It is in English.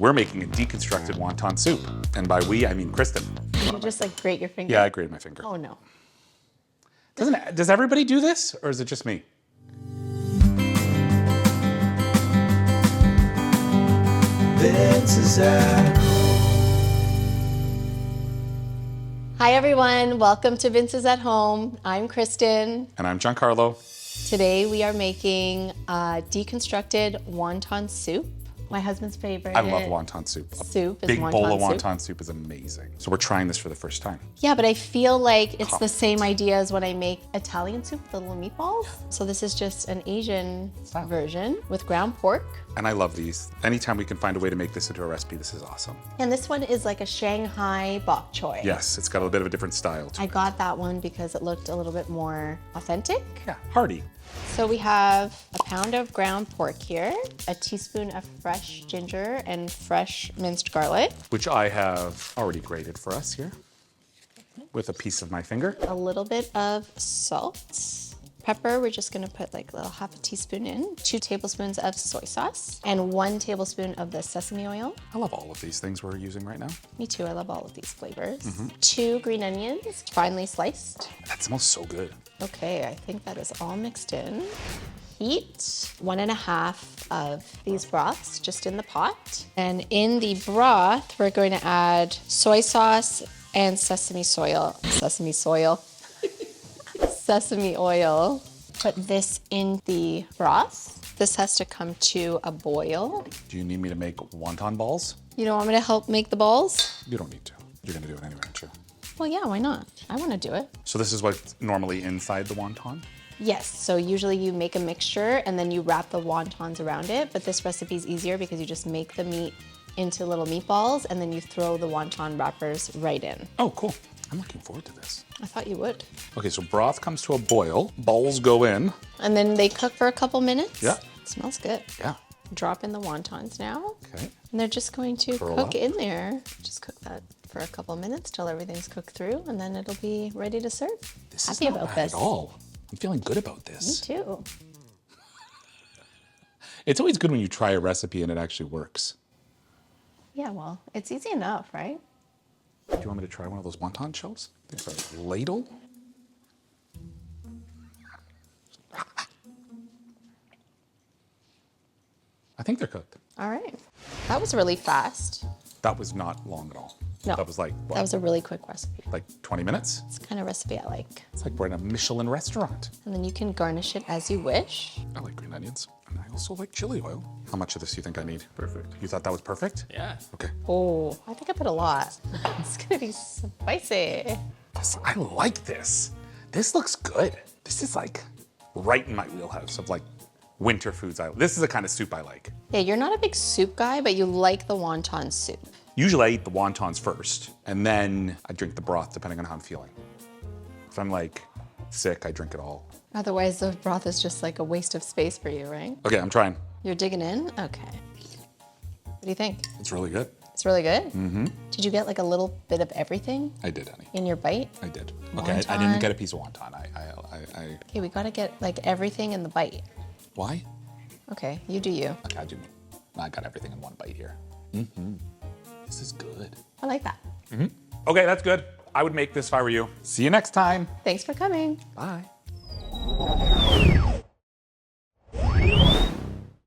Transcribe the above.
We're making a deconstructed wonton soup. And by we, I mean Kristen. You just like grate your finger? Yeah, I grated my finger. Oh no. Does everybody do this, or is it just me? Vince is at Hi everyone, welcome to Vince is at Home. I'm Kristen. And I'm Giancarlo. Today we are making a deconstructed wonton soup. My husband's favorite. I love wonton soup. Soup is Big wonton bowl of soup. wonton soup is amazing. So we're trying this for the first time. Yeah, but I feel like it's the same idea as when I make Italian soup with the little meatballs. So this is just an Asian version with ground pork. And I love these. Anytime we can find a way to make this into a recipe, this is awesome. And this one is like a Shanghai bok choy. Yes, it's got a bit of a different style to I it. got that one because it looked a little bit more authentic. Yeah, hearty. So we have a pound of ground pork here, a teaspoon of fresh ginger and fresh minced garlic, Which I have already grated for us here with a piece of my finger. a little bit of salt. Pepper, we're just gonna put like a little half a teaspoon in, 2 tablespoons of soy sauce, and 1 tablespoon of the sesame oil. I love all of these things we're using right now. Me too, I love all of these flavors. 2 green onions, finely sliced. That smells so good. Okay, I think that is all mixed in. Heat 1.5 of these broths just in the pot. And in the broth, we're going to add soy sauce and sesame oil. Put this in the broth. This has to come to a boil. Do you need me to make wonton balls? You don't want me to help make the balls? You don't need to. You're gonna do it anyway, aren't you? Well, yeah, why not? I want to do it. So this is what's normally inside the wonton? Yes, so usually you make a mixture and then you wrap the wontons around it, but this recipe is easier because you just make the meat into little meatballs and then you throw the wonton wrappers right in. Oh, cool. I'm looking forward to this. I thought you would. Okay, so broth comes to a boil, balls go in. And then they cook for a couple minutes. Yeah. It smells good. Yeah, Drop in the wontons now. okay. And they're just going to Curl cook up. in there. Just cook that for a couple minutes till everything's cooked through and then it'll be ready to serve. This Happy is not about bad this. at all. I'm feeling good about Me this. too. It's always good when you try a recipe and it actually works. Yeah, well, it's easy enough, right? Do you want me to try one of those wonton shells? There's a ladle. I think they're cooked. All right. That was really fast. That was not long at all. No. That was like, what, That was a really quick recipe. like 20 minutes? It's the kind of recipe I like. It's like we're in a Michelin restaurant. And then you can garnish it as you wish. I like green onions, and I also like chili oil. How much of this do you think I need? Perfect. You thought that was perfect? Yeah. Okay. Oh, I think I put a lot. It's gonna be spicy. I like this. This looks good. This is like right in my wheelhouse of like winter foods. This is the kind of soup I like. Yeah, you're not a big soup guy, but you like the wonton soup. Usually I eat the wontons first, and then I drink the broth depending on how I'm feeling. If I'm like sick, I drink it all. Otherwise, the broth is just like a waste of space for you, right? Okay, I'm trying. You're digging in? Okay. What do you think? It's really good. It's really good? Mm-hmm. Did you get like a little bit of everything I did, honey. in your bite? I did. Okay, I Wonton. didn't get a piece of wonton. Okay, we gotta get like everything in the bite. Why? Okay, you do you. Okay, I do me. I got everything in one bite here. This is good. I like that. Okay, that's good. I would make this if I were you. See you next time. Thanks for coming. Bye.